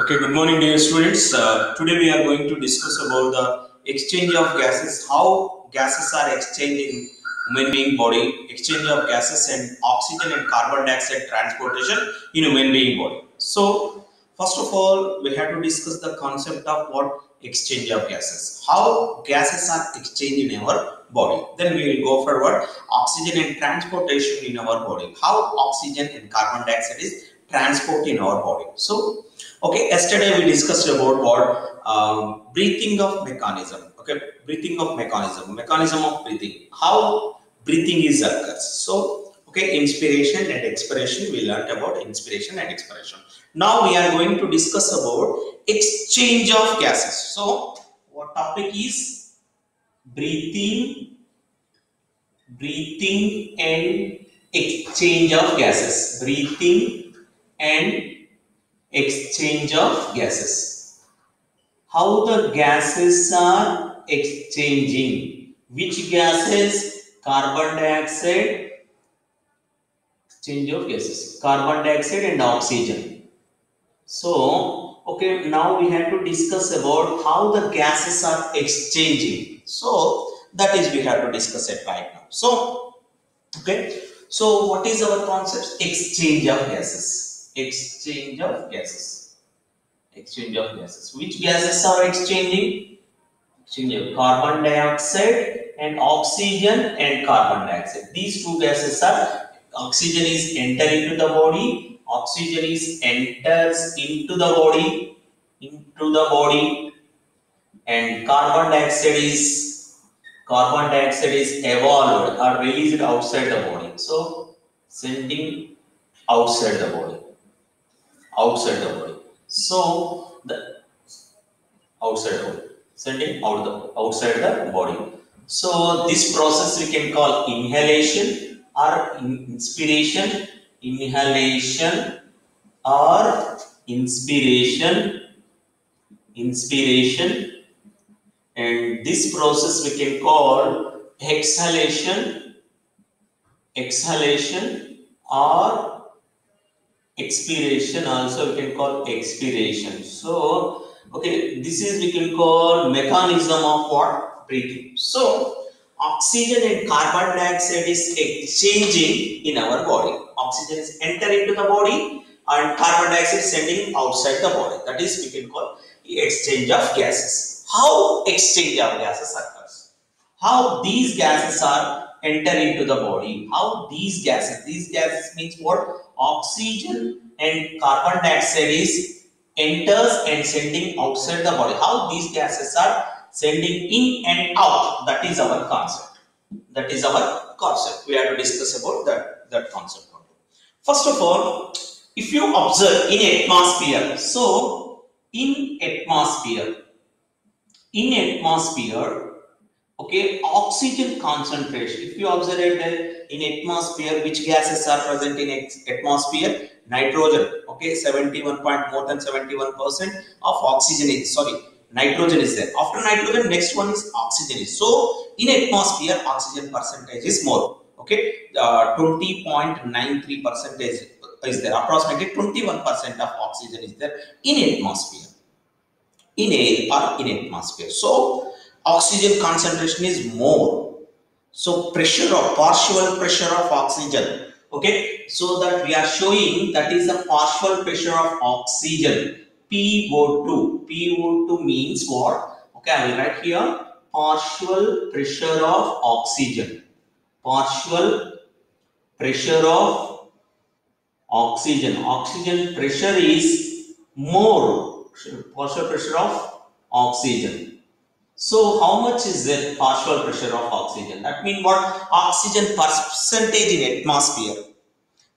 Okay, good morning, dear students. Today we are going to discuss about the exchange of gases, how gases are exchanged in human being body, exchange of gases and oxygen and carbon dioxide transportation in human being body. So, first of all, we have to discuss the concept of what exchange of gases, how gases are exchanged in our body. Then we will go forward, oxygen and transportation in our body, how oxygen and carbon dioxide is transport in our body. So, okay, yesterday we discussed about what breathing of mechanism. Okay, breathing of mechanism of breathing. How breathing is occurs. So, okay, inspiration and expiration. We learned about inspiration and expiration. Now we are going to discuss about exchange of gases. So, what topic is breathing, breathing and exchange of gases. Breathing and exchange of gases. How the gases are exchanging. Which gases? Carbon dioxide, exchange of gases. Carbon dioxide and oxygen. So, okay, now we have to discuss about how the gases are exchanging. So, that is we have to discuss it right now. So, okay, so what is our concept? Exchange of gases. Exchange of gases. Exchange of gases. Which gases are exchanging? Exchange of carbon dioxide and oxygen and carbon dioxide. These two gases are, oxygen is enter into the body, oxygen is enters into the body, and carbon dioxide is evolved or released outside the body. So sending outside the body, outside the body. So the outside the body, sending outside the body. So this process we can call inhalation or inspiration, inhalation or inspiration, inspiration, and this process we can call exhalation, exhalation or expiration, also we can call expiration. So okay, this is we can call mechanism of what? Breathing. So oxygen and carbon dioxide is exchanging in our body. Oxygen is entering into the body and carbon dioxide is sending outside the body. That is we can call exchange of gases. How exchange of gases occurs? How these gases are enter into the body? How these gases means what? Oxygen and carbon dioxide is enters and sending outside the body. How these gases are sending in and out? That is our concept. That is our concept. We have to discuss about that concept. First of all, if you observe in atmosphere, so in atmosphere, okay, oxygen concentration. If you observe it in atmosphere, which gases are present in atmosphere? Nitrogen. Okay, 71 point more than 71% of oxygen is, sorry, nitrogen is there. After nitrogen, next one is oxygen is. So in atmosphere, oxygen percentage is more. Okay, 20.93 percentage is there. Approximately 21% of oxygen is there in atmosphere, in air or in atmosphere. So oxygen concentration is more. So pressure of partial pressure of oxygen. Okay, so that we are showing that is the partial pressure of oxygen. PO2. PO2 means what? Okay, I will write here partial pressure of oxygen. Partial pressure of oxygen. Oxygen pressure is more. Partial pressure of oxygen. So how much is the partial pressure of oxygen? That means what? Oxygen percentage in atmosphere.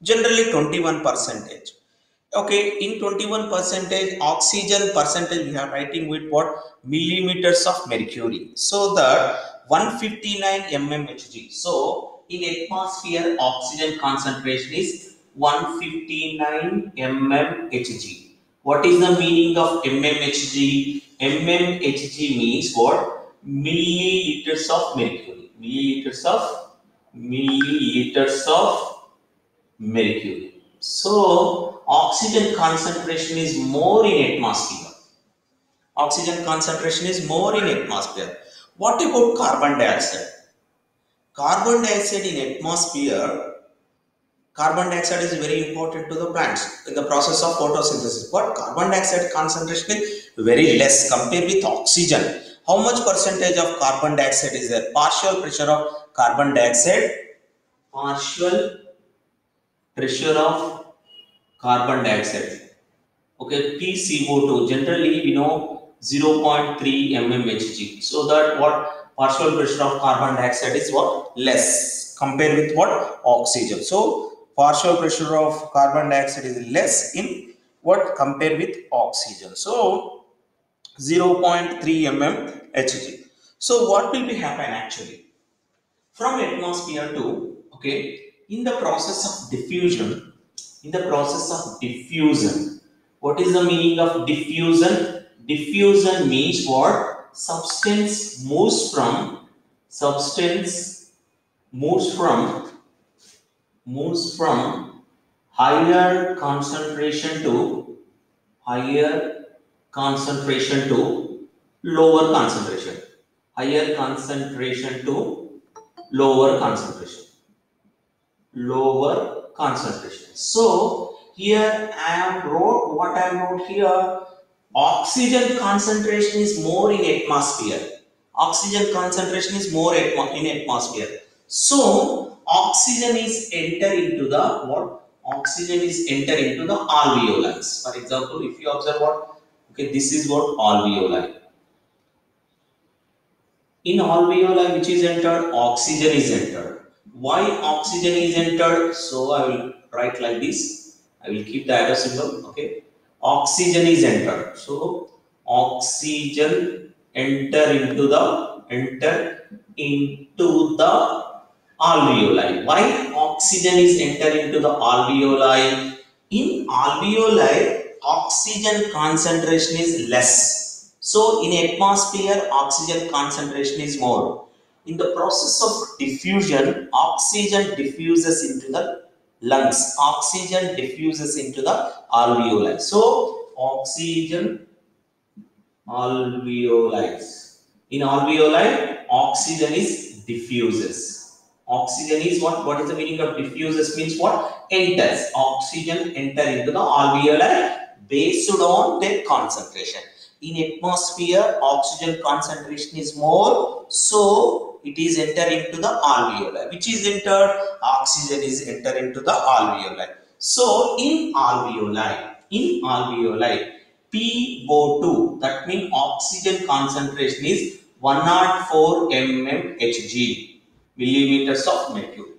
Generally 21 percentage. Okay, in 21 percentage, oxygen percentage we are writing with what? Millimeters of mercury. So that 159 mmHg. So in atmosphere, oxygen concentration is 159 mmHg. What is the meaning of mmHg? mmHg means what? Milliliters of mercury. Milliliters of mercury. So oxygen concentration is more in atmosphere. Oxygen concentration is more in atmosphere. What about carbon dioxide? Carbon dioxide in atmosphere, carbon dioxide is very important to the plants in the process of photosynthesis. But carbon dioxide concentration is very less compared with oxygen. How much percentage of carbon dioxide is there? Partial pressure of carbon dioxide, partial pressure of carbon dioxide. Okay, PCO2, generally we know 0.3 mmHg. So that what partial pressure of carbon dioxide is what? Less compared with what? Oxygen. So partial pressure of carbon dioxide is less in what compared with oxygen. So 0.3 mmHg. So what will be happen actually? From atmosphere to, okay, in the process of diffusion, what is the meaning of diffusion? Diffusion means what? Substance moves from higher concentration to lower concentration. Higher concentration to lower concentration. So here I wrote what I wrote here. Oxygen concentration is more in atmosphere. Oxygen concentration is more in atmosphere. So oxygen is enter into the what? Oxygen is enter into the alveoli. For example, if you observe what? Okay, this is what alveoli. In alveoli, which is entered? Oxygen is entered. Why oxygen is entered? So I will write like this. I will keep the arrow symbol. Okay. Oxygen is entered. So oxygen enter into the alveoli. Why oxygen is enter into the alveoli? In alveoli, oxygen concentration is less. So in atmosphere, oxygen concentration is more. In the process of diffusion, oxygen diffuses into the lungs. Oxygen diffuses into the alveoli. So oxygen alveoli. In alveoli, oxygen is diffuses. Oxygen is what? What is the meaning of diffuses? Means what? Enters. Oxygen enter into the alveoli based on their concentration. In atmosphere, oxygen concentration is more, so it is enter into the alveoli. Which is entered? Oxygen is enter into the alveoli. So in alveoli, PO2, that means oxygen concentration is 104 mmHg, millimeters of mercury.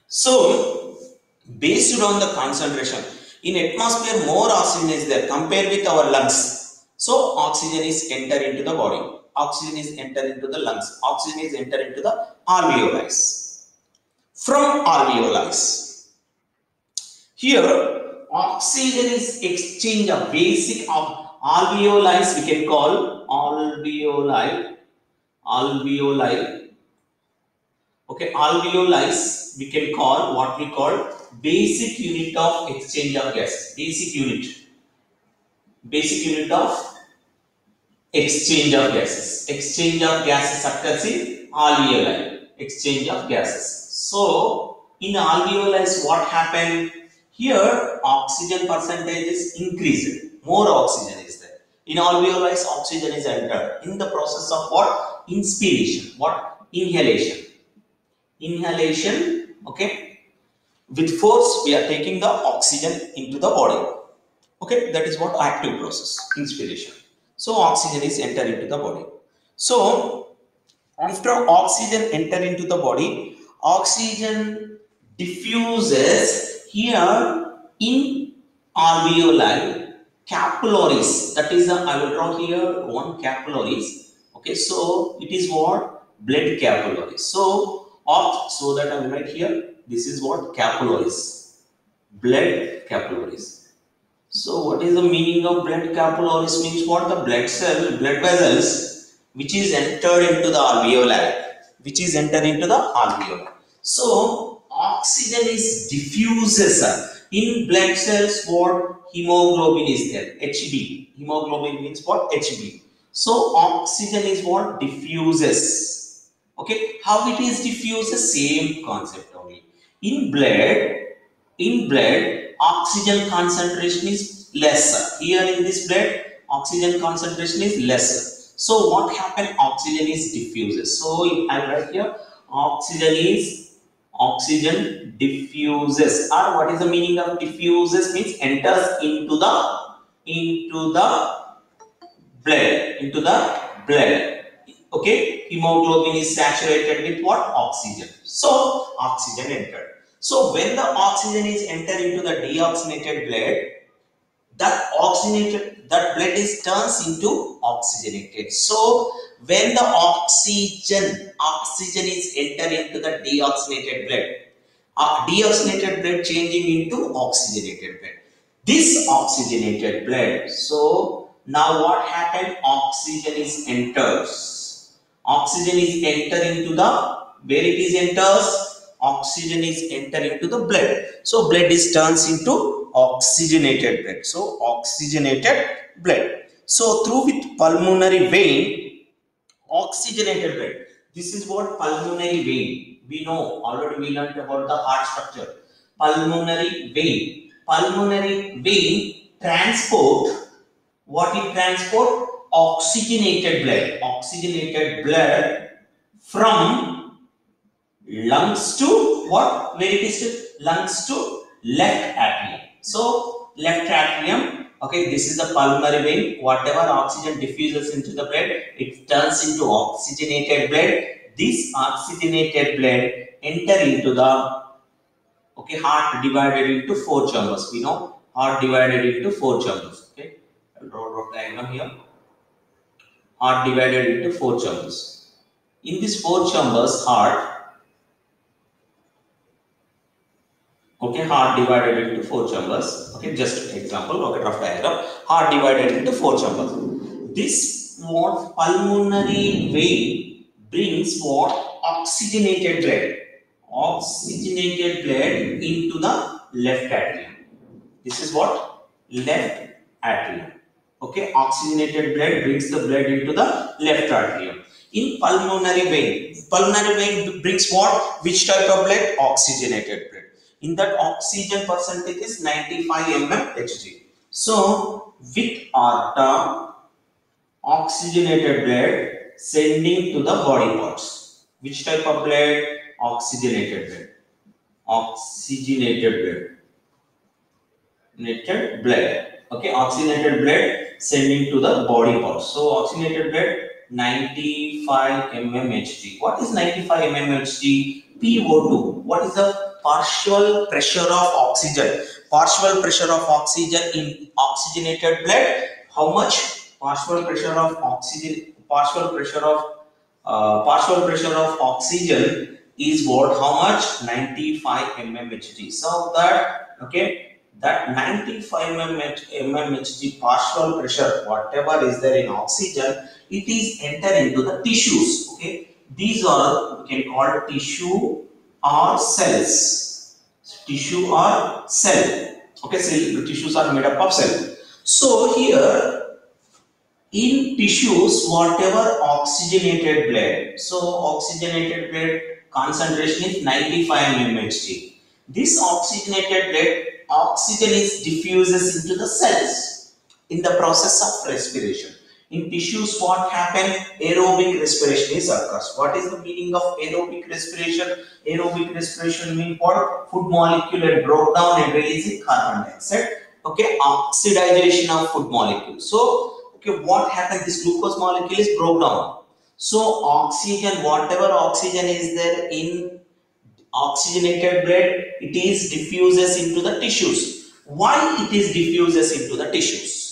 So based on the concentration, in atmosphere more oxygen is there compared with our lungs. So oxygen is enter into the body. Oxygen is enter into the lungs. Oxygen is enter into the alveoli. From alveoli, here oxygen is exchange of basic of alveoli. We can call alveoli. Okay, alveoli we can call what we call basic unit of exchange of gases. Basic unit of exchange of gases. Exchange of gases occurs in alveoli. Exchange of gases. So in alveoli, what happened? Here oxygen percentage is increased. More oxygen is there. In alveoli, oxygen is entered in the process of what? Inspiration. What? Inhalation. Okay, with force we are taking the oxygen into the body. Okay, that is what active process, inspiration. So oxygen is enter into the body. So after oxygen enter into the body, oxygen diffuses here in alveoli, capillaries. That is I will draw here one capillaries. Okay, so it is what? Blood capillaries. So that I will write here, this is what? Capillaries. Blood capillaries. So what is the meaning of blood capillaries? Means what? The blood vessels which is entered into the alveoli. So oxygen is diffuses. In blood cells, what hemoglobin is there? Hb. Hemoglobin means what? Hb. So oxygen is what? Diffuses. Okay. How it is diffuses? Same concept only. In blood, oxygen concentration is lesser. Here in this blood, oxygen concentration is lesser. So what happened? Oxygen is diffuses. So if I write here, oxygen diffuses. Or what is the meaning of diffuses? Means enters into the blood. Okay, hemoglobin is saturated with what? Oxygen. So oxygen entered. So when the oxygen is entered into the deoxygenated blood, that blood is turns into oxygenated. So when the oxygen is entered into the deoxygenated blood changing into oxygenated blood. This oxygenated blood. So now what happened? Oxygen is enters. Oxygen is enter into the where it is enters. Oxygen is enter into the blood. So blood is turns into oxygenated blood. So oxygenated blood. So through with pulmonary vein, oxygenated blood. This is what pulmonary vein. We know already. We learned about the heart structure. Pulmonary vein. Pulmonary vein transport. What it transport? Oxygenated blood. Oxygenated blood from lungs to what? Where it is to? Lungs to left atrium. So left atrium. Okay, this is the pulmonary vein. Whatever oxygen diffuses into the blood, it turns into oxygenated blood. This oxygenated blood enter into the heart divided into 4 chambers. We know heart divided into 4 chambers. Okay, I'll draw a diagram here. Heart divided into 4 chambers. In these 4 chambers, heart divided into 4 chambers. Okay, just example. Okay, rough diagram. Heart divided into 4 chambers. This what pulmonary vein brings what? Oxygenated blood. Oxygenated blood into the left atrium. This is what? Left atrium. Okay, oxygenated blood brings the blood into the left atrium. In pulmonary vein brings what? Which type of blood? Oxygenated blood. In that, oxygen percentage is 95 mmHg. So with aorta, oxygenated blood sending to the body parts. Which type of blood? Oxygenated blood. Oxygenated blood. Okay, oxygenated blood sending to the body parts. So oxygenated blood 95 mmHg. What is 95 mmHg? PO2. What is the partial pressure of oxygen? Partial pressure of oxygen in oxygenated blood. How much? Partial pressure of oxygen. Partial pressure of oxygen is what? How much? 95 mmHg. So that that 95 mmHg partial pressure, whatever is there in oxygen, it is enter into the tissues. Okay, these are we can call tissue or cells. Tissue or cell. Okay, so tissues are made up of cell. So here in tissues, whatever oxygenated blood, so oxygenated blood concentration is 95 mmHg. This oxygenated blood, oxygen is diffuses into the cells in the process of respiration. In tissues, what happens? Aerobic respiration is occurs. What is the meaning of aerobic respiration? Aerobic respiration means what? Food molecule and broke down and releasing carbon dioxide. Okay, oxidization of food molecule. So, okay, what happens? This glucose molecule is broke down. So, oxygen, whatever oxygen is there in oxygenated blood, it is diffuses into the tissues. Why it is diffuses into the tissues?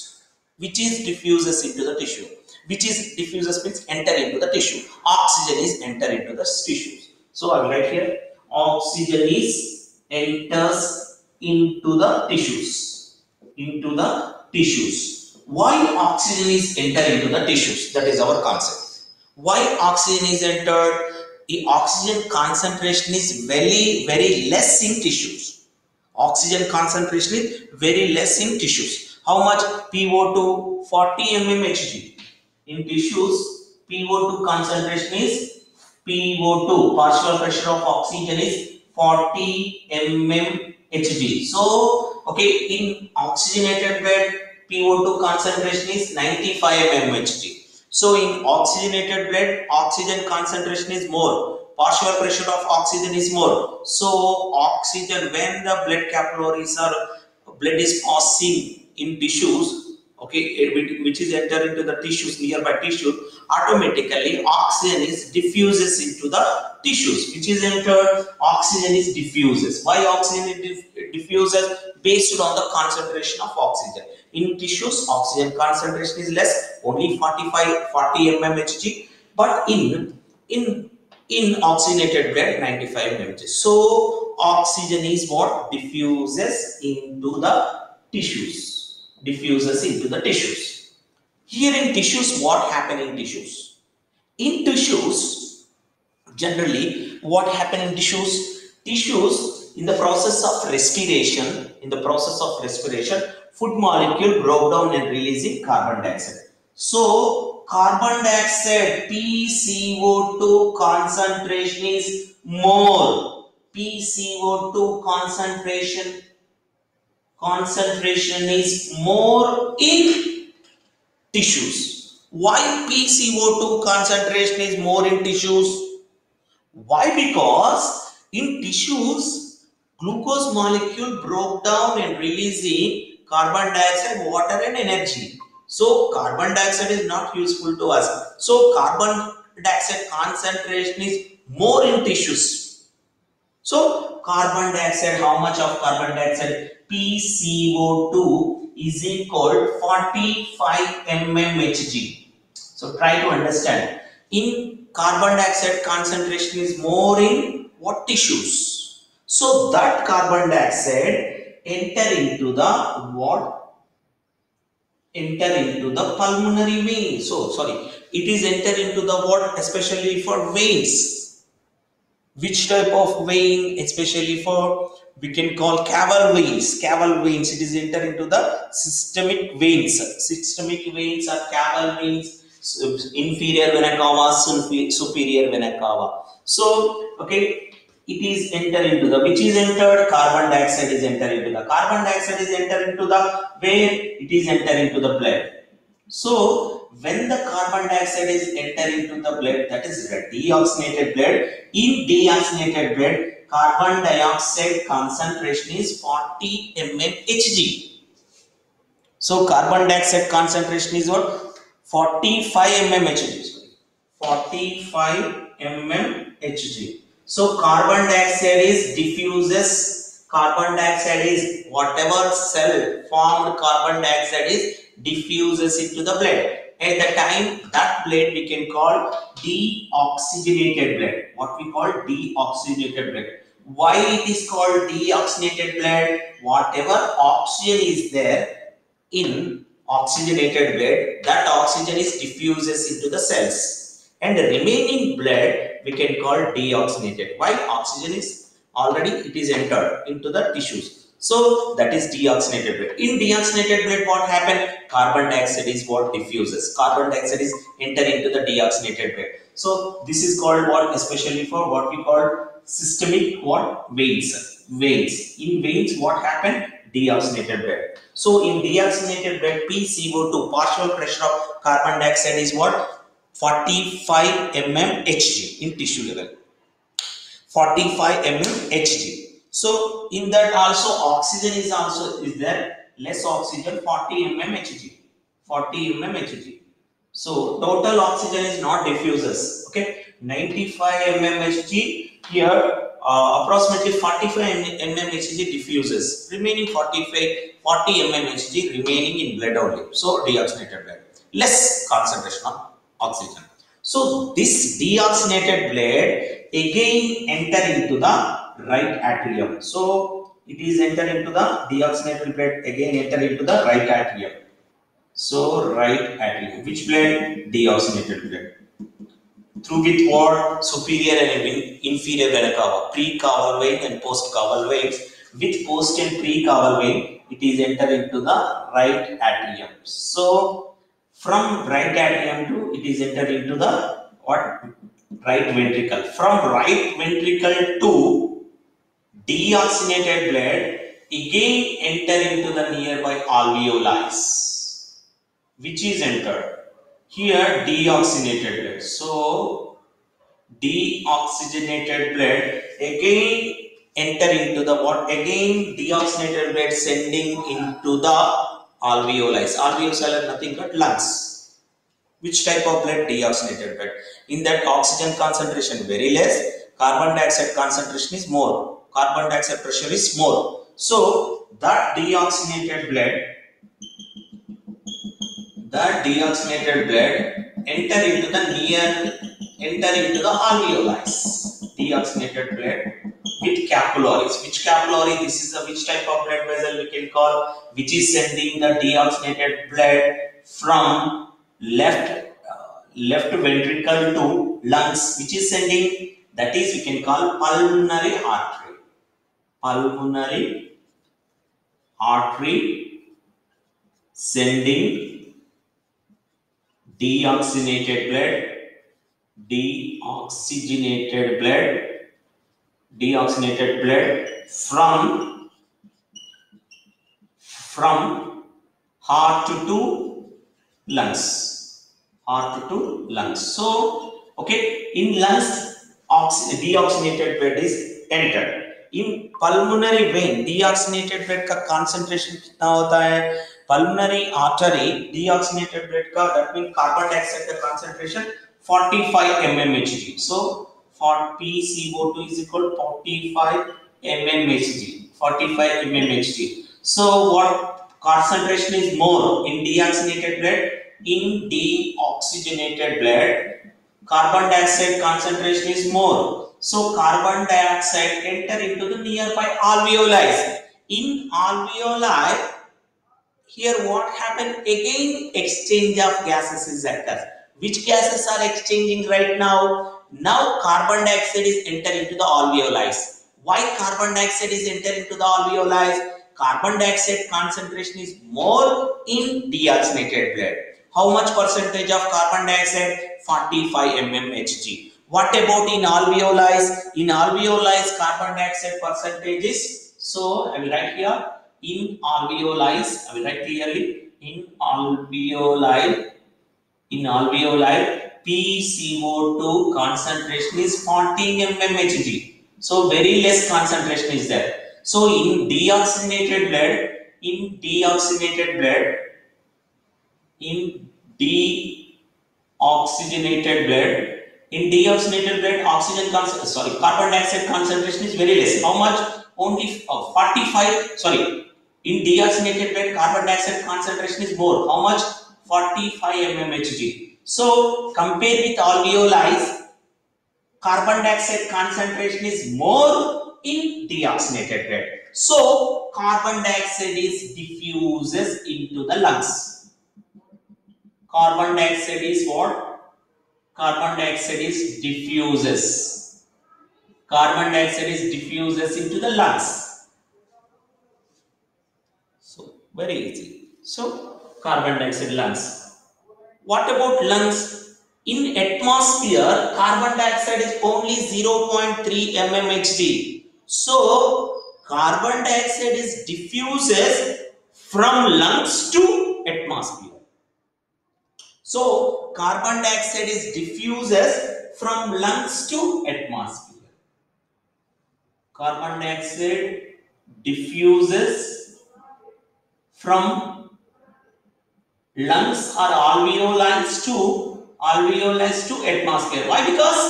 Which is diffuses into the tissue? Which is diffuses means enter into the tissue. Oxygen is enter into the tissues. So I will write here, oxygen is enters into the tissues. Into the tissues. Why oxygen is enter into the tissues? That is our concept. Why oxygen is entered? the oxygen concentration is very less in tissues. Oxygen concentration is very less in tissues. How much? PO2 40 mmHg. In tissues, PO2 concentration is PO2, partial pressure of oxygen is 40 mmHg. So, okay, in oxygenated bed, PO2 concentration is 95 mmHg. So, in oxygenated blood, oxygen concentration is more. Partial pressure of oxygen is more. So, oxygen, when the blood capillaries or blood is passing in tissues, okay, which is enter into the tissues, nearby tissues, automatically oxygen is diffuses into the tissues, which is entered, oxygen is diffuses. Why oxygen is diffuses? Based on the concentration of oxygen. In tissues, oxygen concentration is less, only 40 mmHg, but in oxygenated blood 95 mmHg. So oxygen is what diffuses into the tissues. Diffuses into the tissues. Here in tissues, what happen in tissues? In tissues, generally, what happen in tissues? Tissues, in the process of respiration, food molecule broke down and releasing carbon dioxide. So, carbon dioxide PCO2 concentration is more. PCO2 concentration is more in tissues. Why PCO2 concentration is more in tissues? Why? Because in tissues, glucose molecule broke down and releasing carbon dioxide, water and energy. So, carbon dioxide is not useful to us. So, carbon dioxide concentration is more in tissues. So, carbon dioxide, how much of carbon dioxide? PCO2 is equal 45 mmHg. So, try to understand. In carbon dioxide concentration is more in what tissues? So, that carbon dioxide enter into the what? Enter into the pulmonary vein. So, sorry, it is enter into the what? Especially for veins. Which type of vein? Especially for, we can call caval veins. Caval veins, it is enter into the systemic veins. Systemic veins are caval veins, inferior vena cava, superior vena cava. So, okay, it is enter into the, which is entered? Carbon dioxide is enter into the. Carbon dioxide is enter into the, where? It is enter into the blood. So, when the carbon dioxide is enter into the blood, that is deoxygenated blood. In deoxygenated blood, carbon dioxide concentration is 40 mmHg. So, carbon dioxide concentration is what? 45 mmHg. 45 mmHg. So, carbon dioxide is diffuses. Carbon dioxide is whatever cell formed carbon dioxide is diffuses into the blood. At the time, that blood we can call deoxygenated blood. What we call deoxygenated blood. Why it is called deoxygenated blood? Whatever oxygen is there in oxygenated blood, that oxygen is diffuses into the cells, and the remaining blood we can call deoxygenated. Why? Oxygen is already, it is entered into the tissues. So that is deoxygenated blood. In deoxygenated blood, what happened? Carbon dioxide is what diffuses. Carbon dioxide is enter into the deoxygenated blood. So this is called what? Especially for what we call systemic what? Veins. Veins. In veins, what happened? Deoxygenated blood. So in deoxygenated blood, PCO2, partial pressure of carbon dioxide is what? 45 mmHg in tissue level. 45 mmHg. So in that also oxygen is also is there, less oxygen, 40 mmHg. 40 mmHg. So total oxygen is not diffuses. Okay, 95 mmHg here. Approximately 45 mmHg diffuses, remaining 40 mmHg remaining in blood only. So deoxygenated blood, less concentration of oxygen. So this deoxygenated blood again enter into the right atrium. So it is enter into the deoxygenated blood again enter into the right atrium. So right atrium, which blood? Deoxygenated blood. through with what? Superior and inferior vena cava, pre-caval vein and post-caval veins. With post and pre-caval vein, it is enter into the right atrium. So from right atrium to it is enter into the what? Right ventricle. From right ventricle to deoxygenated blood again enter into the nearby alveoli, which is entered here deoxygenated blood. So deoxygenated blood again enter into the what? Again deoxygenated blood sending into the alveoli. Alveoli are nothing but lungs. Which type of blood? Deoxygenated blood. In that oxygen concentration very less, carbon dioxide concentration is more, carbon dioxide pressure is more. So that deoxygenated blood enter into the alveoli. Deoxygenated blood with capillaries. Which capillary? This is which type of blood vessel we can call, which is sending the deoxygenated blood from left ventricle to lungs, which is sending, that is we can call pulmonary artery sending deoxygenated blood from heart to lungs. So okay, in lungs deoxygenated blood is entered. In pulmonary vein deoxygenated blood का concentration कितना होता है? Pulmonary artery deoxygenated blood का, that means carbon dioxide का concentration 45 mmHg. So for PCO2 is equal to 45 mmHg. So what concentration is more in deoxygenated blood? In deoxygenated blood, carbon dioxide concentration is more. So carbon dioxide enter into the nearby alveoli. In alveoli, here what happened? Again exchange of gases is occurs. Which gases are exchanging right now? Now carbon dioxide is enter into the alveoli. Why carbon dioxide is enter into the alveoli? Carbon dioxide concentration is more in deoxygenated blood. How much percentage of carbon dioxide? 45 mmHg. What about in alveoli? In alveoli, carbon dioxide percentage is, so I will write here, in alveoli, I will write clearly, in alveoli, PCO2 concentration is 40 mmHg. So very less concentration is there. So in deoxygenated blood, carbon dioxide concentration is very less. How much? Only 45. Sorry, in deoxygenated blood, carbon dioxide concentration is more. How much? 45 mmHg. So compare with alveoli, carbon dioxide concentration is more in deoxygenated blood. So carbon dioxide is diffuses into the lungs. Carbon dioxide is what? Carbon dioxide is diffuses into the lungs. So very easy. So carbon dioxide lungs. What about lungs? In atmosphere, carbon dioxide is only 0.3 mmHg. So carbon dioxide is diffuses from lungs to atmosphere. So carbon dioxide is diffuses from lungs to atmosphere. Carbon dioxide diffuses from lungs or alveoli to atmosphere. Why? Because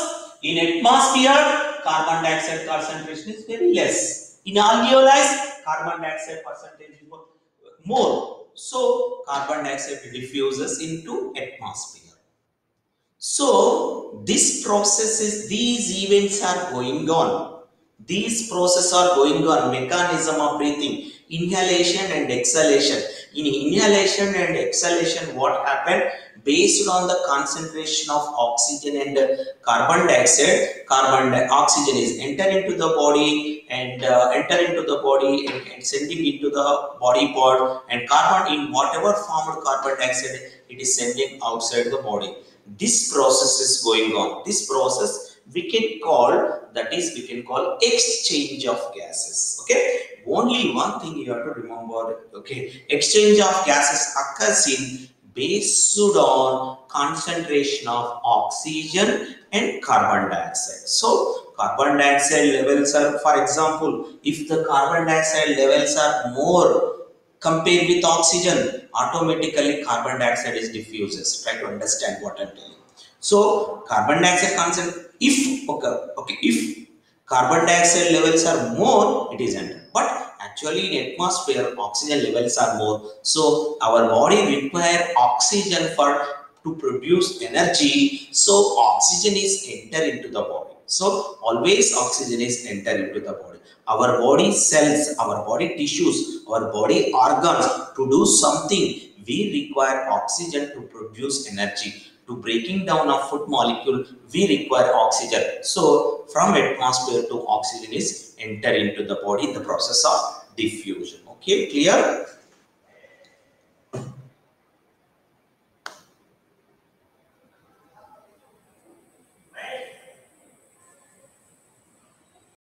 in atmosphere carbon dioxide concentration is very less. In alveoli carbon dioxide percentage is more. So carbon dioxide diffuses into atmosphere. So these events are going on. These processes are going on. Mechanism of breathing, inhalation and exhalation. In inhalation and exhalation, what happened? based on the concentration of oxygen and carbon dioxide. Oxygen is enter into the body and sending into the body part, and carbon in whatever formed carbon dioxide it is sending outside the body. This process is going on. This process we can call exchange of gases. Okay. Only one thing you have to remember. Okay. Exchange of gases occurs in based on concentration of oxygen and carbon dioxide. So carbon dioxide levels are, for example, if the carbon dioxide levels are more compared with oxygen, automatically carbon dioxide is diffuses. Try to understand what I'm telling. So carbon dioxide concentration, if carbon dioxide levels are more, it is enter. But actually in atmosphere, oxygen levels are more. So our body require oxygen to produce energy. So oxygen is enter into the body. So always oxygen is enter into the body. Our body cells, our body tissues, our body organs to do something, we require oxygen to produce energy. To breaking down of food molecule, we require oxygen. So from atmosphere to oxygen is enter into the body in the process of diffusion. Okay, clear?